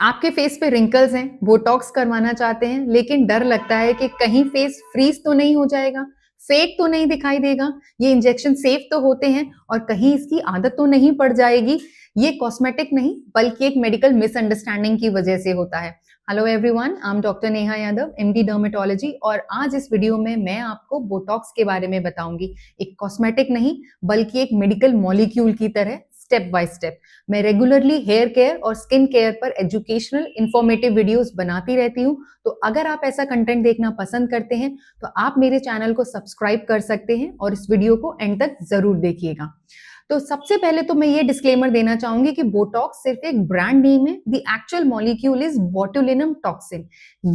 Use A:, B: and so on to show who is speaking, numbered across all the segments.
A: आपके फेस पे रिंकल्स हैं, बोटॉक्स करवाना चाहते हैं, लेकिन डर लगता है कि कहीं फेस फ्रीज तो नहीं हो जाएगा, फेक तो नहीं दिखाई देगा, ये इंजेक्शन सेफ तो होते हैं और कहीं इसकी आदत तो नहीं पड़ जाएगी। ये कॉस्मेटिक नहीं बल्कि एक मेडिकल मिसअंडरस्टैंडिंग की वजह से होता है। Hello everyone, I am doctor Neha Yadav, MD dermatology, और आज इस वीडियो में मैं आपको बोटॉक्स के बारे में बताऊंगी। एक कॉस्मेटिक नहीं बल्कि एक मेडिकल मॉलिक्यूल की तरह, स्टेप बाय स्टेप। मैं रेगुलरली हेयर केयर और स्किन केयर पर एजुकेशनल इंफॉर्मेटिव वीडियोस बनाती रहती हूँ। तो अगर आप ऐसा कंटेंट देखना पसंद करते हैं तो आप मेरे चैनल को सब्सक्राइब कर सकते हैं और इस वीडियो को एंड तक जरूर देखिएगा। तो सबसे पहले तो मैं ये डिस्क्लेमर देना चाहूंगी कि बोटॉक्स सिर्फ एक ब्रांड नेम है। The actual molecule is botulinum toxin.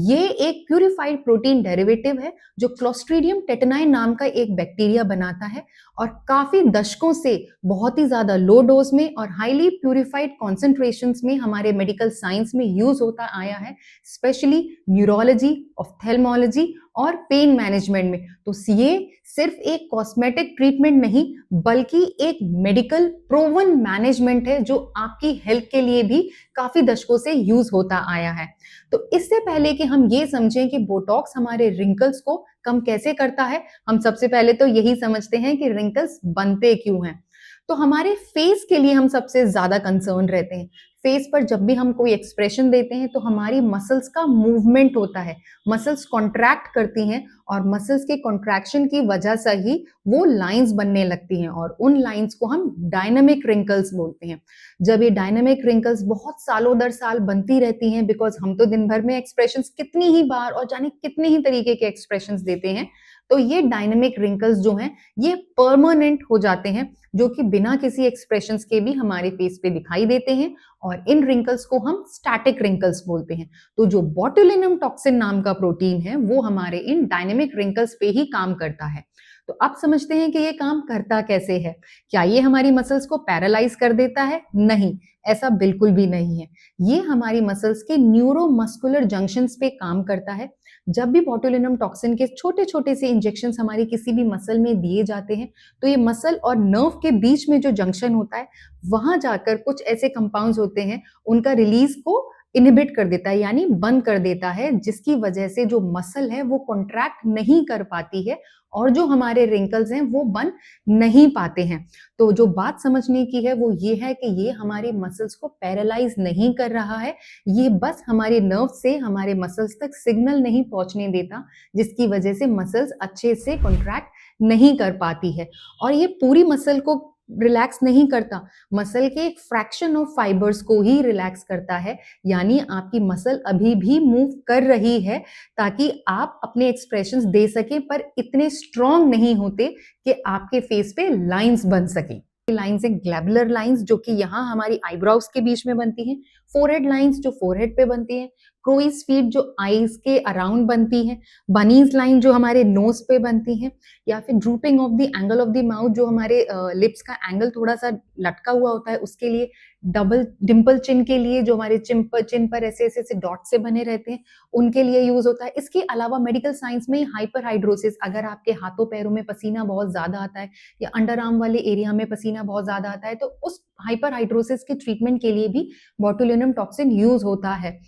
A: ये एक प्यूरिफाइड प्रोटीन डेरिवेटिव है जो क्लोस्ट्रीडियम टेटनाई नाम का एक बैक्टीरिया बनाता है और काफी दशकों से बहुत ही ज्यादा लो डोज में और हाईली प्यूरिफाइड कॉन्सेंट्रेशंस में हमारे मेडिकल साइंस में यूज होता आया है, स्पेशली न्यूरोलॉजी, ऑफ्थेल्मोलॉजी और पेन मैनेजमेंट में। तो ये सिर्फ एक कॉस्मेटिक ट्रीटमेंट नहीं बल्कि एक मेडिकल प्रूवन मैनेजमेंट है जो आपकी हेल्थ के लिए भी काफी दशकों से यूज होता आया है। तो इससे पहले कि हम ये समझें कि बोटॉक्स हमारे रिंकल्स को कम कैसे करता है, हम सबसे पहले तो यही समझते हैं कि रिंकल्स बनते क्यों हैं। तो हमारे फेस के लिए हम सबसे ज्यादा कंसर्न रहते हैं। फेस पर जब भी हम कोई एक्सप्रेशन देते हैं तो हमारी मसल्स का मूवमेंट होता है, मसल्स कॉन्ट्रैक्ट करती हैं और मसल्स के कॉन्ट्रैक्शन की वजह से ही वो लाइंस बनने लगती हैं और उन लाइंस को हम डायनामिक रिंकल्स बोलते हैं। जब ये डायनामिक रिंकल्स बहुत सालों दर साल बनती रहती हैं, बिकॉज हम तो दिन भर में एक्सप्रेशंस कितनी ही बार और जाने कितने ही तरीके के एक्सप्रेशंस देते हैं, तो ये डायनामिक रिंकल्स जो हैं ये परमानेंट हो जाते हैं, जो कि बिना किसी एक्सप्रेशंस के भी हमारे फेस पे दिखाई देते हैं और इन रिंकल्स को हम स्टैटिक रिंकल्स बोलते हैं। तो जो बोटुलिनम टॉक्सिन नाम का प्रोटीन है वो हमारे इन डायनेमिक रिंकल्स पे ही काम करता है। तो अब समझते हैं कि ये काम करता कैसे है। क्या ये हमारी मसल्स को पैरालाइज कर देता है? नहीं, ऐसा बिल्कुल भी नहीं है। ये हमारी मसल्स के न्यूरोमस्कुलर जंक्शंस पे काम करता है। जब भी बोटुलिनम टॉक्सिन के छोटे छोटे से इंजेक्शंस हमारी किसी भी मसल में दिए जाते हैं तो ये मसल और नर्व के बीच में जो जंक्शन होता है वहां जाकर कुछ ऐसे कंपाउंड्स होते हैं, उनका रिलीज को इनहिबिट कर देता है, यानी बंद कर देता है, जिसकी वजह से जो मसल है वो कॉन्ट्रैक्ट नहीं कर पाती है और जो हमारे रिंकल्स हैं वो बन नहीं पाते हैं। तो जो बात समझने की है वो ये है कि ये हमारी मसल्स को पैरालाइज नहीं कर रहा है, ये बस हमारे नर्व से हमारे मसल्स तक सिग्नल नहीं पहुंचने देता, जिसकी वजह से मसल्स अच्छे से कॉन्ट्रैक्ट नहीं कर पाती है। और ये पूरी मसल को रिलैक्स नहीं करता, मसल के एक फ्रैक्शन ऑफ फाइबर्स को ही रिलैक्स करता है, यानी आपकी मसल अभी भी मूव कर रही है ताकि आप अपने एक्सप्रेशंस दे सकें, पर इतने स्ट्रॉन्ग नहीं होते कि आपके फेस पे लाइंस बन सके। लाइंस हैं ग्लैबुलर लाइंस जो कि यहाँ हमारी आईब्रोज के बीच में बनती हैं, फोरहेड लाइंस जो फोरहेड पे बनती हैं, क्रोइज फीट जो आईज के अराउंड बनती हैं, बनीज लाइन जो हमारे नोज पे बनती हैं, या फिर drooping of the angle of the mouth जो हमारे लिप्स का एंगल थोड़ा सा लटका हुआ होता है उसके लिए, डबल डिम्पल चिन के लिए जो हमारे चिन पर ऐसे ऐसे ऐसे डॉट से बने रहते हैं उनके लिए यूज होता है। इसके अलावा मेडिकल साइंस में हाइपर हाइड्रोसिस, अगर आपके हाथों पैरों में पसीना बहुत ज्यादा आता है या अंडर आर्म वाले एरिया में पसीना बहुत ज्यादा आता है तो उस हाइपर हाइड्रोसिस के ट्रीटमेंट के लिए भी बोटुलिनम टॉक्सिन यूज होता है।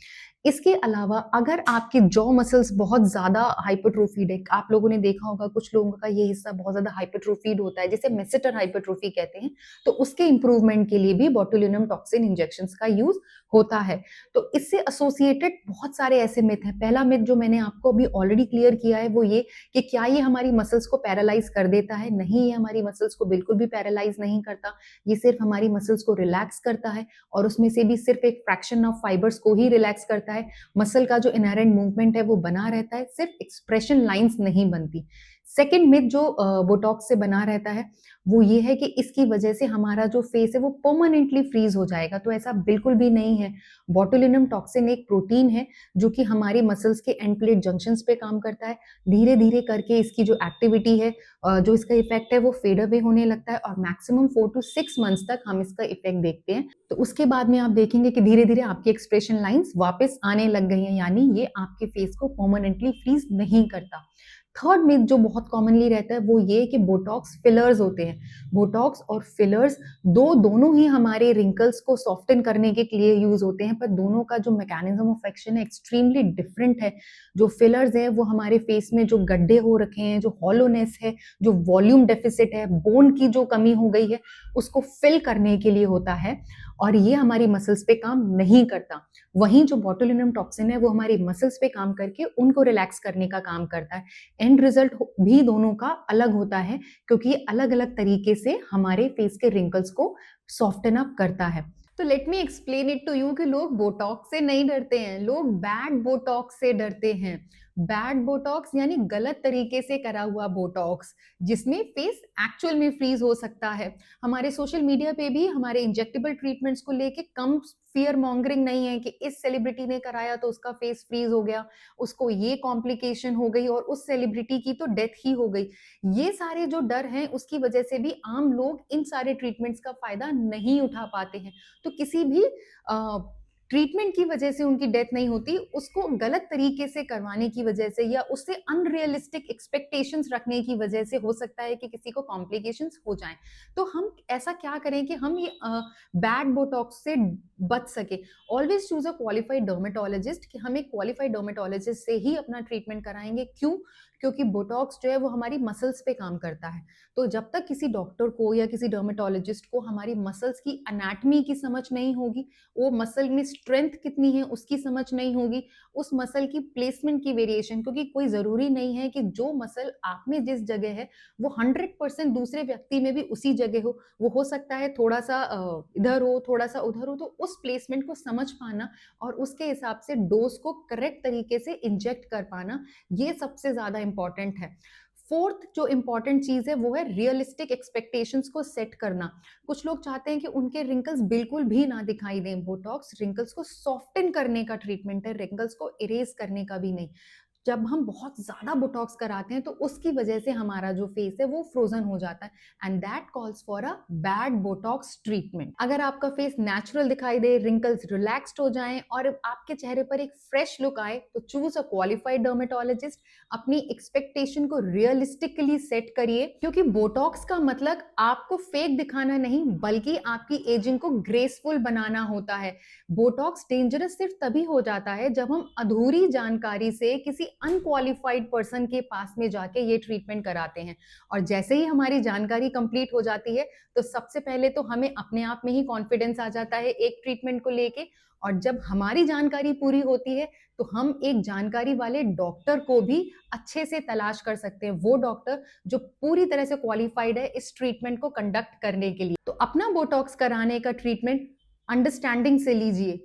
A: इसके अलावा अगर आपके जॉ मसल्स बहुत ज्यादा हाइपरट्रोफीड है, आप लोगों ने देखा होगा कुछ लोगों का ये हिस्सा बहुत ज्यादा हाइपरट्रोफीड होता है जिसे मेसेटर हाइपरट्रोफी कहते हैं, तो उसके इंप्रूवमेंट के लिए भी बोटुलिनम टॉक्सिन इंजेक्शंस का यूज होता है। तो इससे एसोसिएटेड बहुत सारे ऐसे मिथ हैं। पहला मिथ जो मैंने आपको अभी ऑलरेडी क्लियर किया है वो ये कि क्या ये हमारी मसल्स को पैरालाइज कर देता है? नहीं, ये हमारी मसल्स को बिल्कुल भी पैरालाइज नहीं करता, ये सिर्फ हमारी मसल्स को रिलैक्स करता है और उसमें से भी सिर्फ एक फ्रैक्शन ऑफ फाइबर्स को ही रिलैक्स करता है। मसल का जो इनहेरेंट मूवमेंट है वो बना रहता है, सिर्फ एक्सप्रेशन लाइंस नहीं बनती। सेकेंड मिथ जो बोटॉक्स से बना रहता है वो ये है कि इसकी वजह से हमारा जो फेस है वो परमानेंटली फ्रीज हो जाएगा, तो ऐसा बिल्कुल भी नहीं है। बोटुलिनम टॉक्सिन एक प्रोटीन है जो कि हमारी मसल्स के एंड प्लेट जंक्शंस पे काम करता है। धीरे धीरे करके इसकी जो एक्टिविटी है, जो इसका इफेक्ट है वो फेड अवे होने लगता है और मैक्सिमम 4 to 6 मंथ्स तक हम इसका इफेक्ट देखते हैं। तो उसके बाद में आप देखेंगे कि धीरे धीरे आपकी एक्सप्रेशन लाइंस वापस आने लग गई हैं, यानी ये आपके फेस को परमानेंटली फ्रीज नहीं करता। थर्ड मिथ जो बहुत कॉमनली रहता है वो ये कि बोटॉक्स फिलर्स होते हैं। बोटॉक्स और फिलर्स दोनों ही हमारे रिंकल्स को सॉफ्टन करने के लिए यूज होते हैं, पर दोनों का जो मैकेनिज्म ऑफ एक्शन है एक्सट्रीमली डिफरेंट है। जो फिलर्स है वो हमारे फेस में जो गड्ढे हो रखे हैं, जो हॉलोनेस है, जो वॉल्यूम डेफिसिट है, बोन की जो कमी हो गई है, उसको फिल करने के लिए होता है और ये हमारी मसल्स पे काम नहीं करता। वहीं जो बोटुलिनम टॉक्सिन है वो हमारी मसल्स पे काम करके उनको रिलैक्स करने का काम करता है। एंड रिजल्ट भी दोनों का अलग होता है, क्योंकि अलग अलग तरीके से हमारे फेस के रिंकल्स को सॉफ्टन अप करता है। तो let me explain it to you कि लोग बोटॉक्स से नहीं डरते हैं, लोग बैड बोटॉक्स से डरते हैं। बैड बोटॉक्स यानी गलत तरीके से करा हुआ बोटॉक्स, जिसमें फेस एक्चुअल में फ्रीज हो सकता है। हमारे सोशल मीडिया पे भी हमारे इंजेक्टेबल ट्रीटमेंट्स को लेके कम फियर मॉन्गरिंग नहीं है कि इस सेलिब्रिटी ने कराया तो उसका फेस फ्रीज हो गया, उसको ये कॉम्प्लिकेशन हो गई और उस सेलिब्रिटी की तो डेथ ही हो गई। ये सारे जो डर हैं उसकी वजह से भी आम लोग इन सारे ट्रीटमेंट्स का फायदा नहीं उठा पाते हैं। तो किसी भी ट्रीटमेंट की वजह से उनकी डेथ नहीं होती, उसको गलत तरीके से करवाने की वजह से या उससे अनरियलिस्टिक एक्सपेक्टेशंस रखने की वजह से हो सकता है कि किसी को कॉम्प्लिकेशंस हो जाएं। तो हम ऐसा क्या करें कि हम ये बैड बोटॉक्स से बच सके। Always choose a qualified dermatologist, कि हम एक क्वालिफाइड डर्मेटोलॉजिस्ट से ही अपना ट्रीटमेंट कराएंगे। क्यों? क्योंकि बोटॉक्स जो है वो हमारी मसल्स पे काम करता है। तो जब तक किसी डॉक्टर को या किसी डर्मेटोलॉजिस्ट को हमारी मसल्स की एनाटमी की समझ नहीं होगी, वो मसल में स्ट्रेंथ कितनी है उसकी समझ नहीं होगी, उस मसल की प्लेसमेंट की वेरिएशन, क्योंकि कोई जरूरी नहीं है कि जो मसल आप में जिस जगह है वो 100% दूसरे व्यक्ति में भी उसी जगह हो। वो हो सकता है थोड़ा सा इधर हो, थोड़ा सा उधर हो। तो उस प्लेसमेंट को समझ पाना और उसके हिसाब से डोज को करेक्ट तरीके से इंजेक्ट कर पाना, ये सबसे ज्यादा इंपॉर्टेंट है। फोर्थ जो इंपॉर्टेंट चीज है वो है रियलिस्टिक एक्सपेक्टेशंस को सेट करना। कुछ लोग चाहते हैं कि उनके रिंकल्स बिल्कुल भी ना दिखाई दें। बोटॉक्स रिंकल्स को सॉफ्टन करने का ट्रीटमेंट है, रिंकल्स को इरेज करने का भी नहीं। जब हम बहुत ज्यादा बोटॉक्स कराते हैं तो उसकी वजह से हमारा जो फेस है वो फ्रोजन हो जाता है, and that calls for a bad Botox treatment. अगर आपका फेस नेचुरल दिखाई दे, रिंकल्स रिलैक्स्ड हो जाएं और आपके चेहरे पर एक फ्रेश लुक आए, तो चूज अ क्वालिफाइड डर्मेटोलॉजिस्ट। अपनी एक्सपेक्टेशन को रियलिस्टिकली सेट करिए, क्योंकि बोटॉक्स का मतलब आपको फेक दिखाना नहीं बल्कि आपकी एजिंग को ग्रेसफुल बनाना होता है। बोटॉक्स डेंजरस सिर्फ तभी हो जाता है जब हम अधूरी जानकारी से किसी अनक्वालिफाइड पर्सन के पास में जाके ये ट्रीटमेंट कराते हैं। और जैसे ही हमारी जानकारी कंप्लीट हो जाती है तो सबसे पहले तो हमें अपने आप में ही कॉन्फिडेंस आ जाता है एक ट्रीटमेंट को लेके, और जब हमारी जानकारी पूरी होती है तो हम एक जानकारी वाले डॉक्टर को भी अच्छे से तलाश कर सकते हैं, वो डॉक्टर जो पूरी तरह से क्वालिफाइड है इस ट्रीटमेंट को कंडक्ट करने के लिए। तो अपना बोटॉक्स कराने का ट्रीटमेंट अंडरस्टैंडिंग से लीजिए,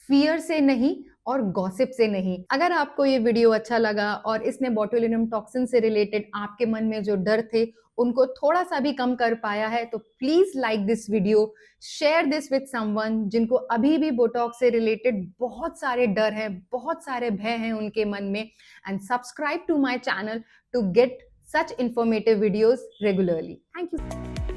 A: फियर से नहीं और गॉसिप से नहीं। अगर आपको ये वीडियो अच्छा लगा और इसने बोटुलिनम टॉक्सिन से रिलेटेड आपके मन में जो डर थे उनको थोड़ा सा भी कम कर पाया है, तो please like this video, share this with someone जिनको अभी भी बोटॉक्स से रिलेटेड बहुत सारे डर हैं, बहुत सारे भय हैं उनके मन में, and subscribe to my channel to get such informative videos regularly. Thank you.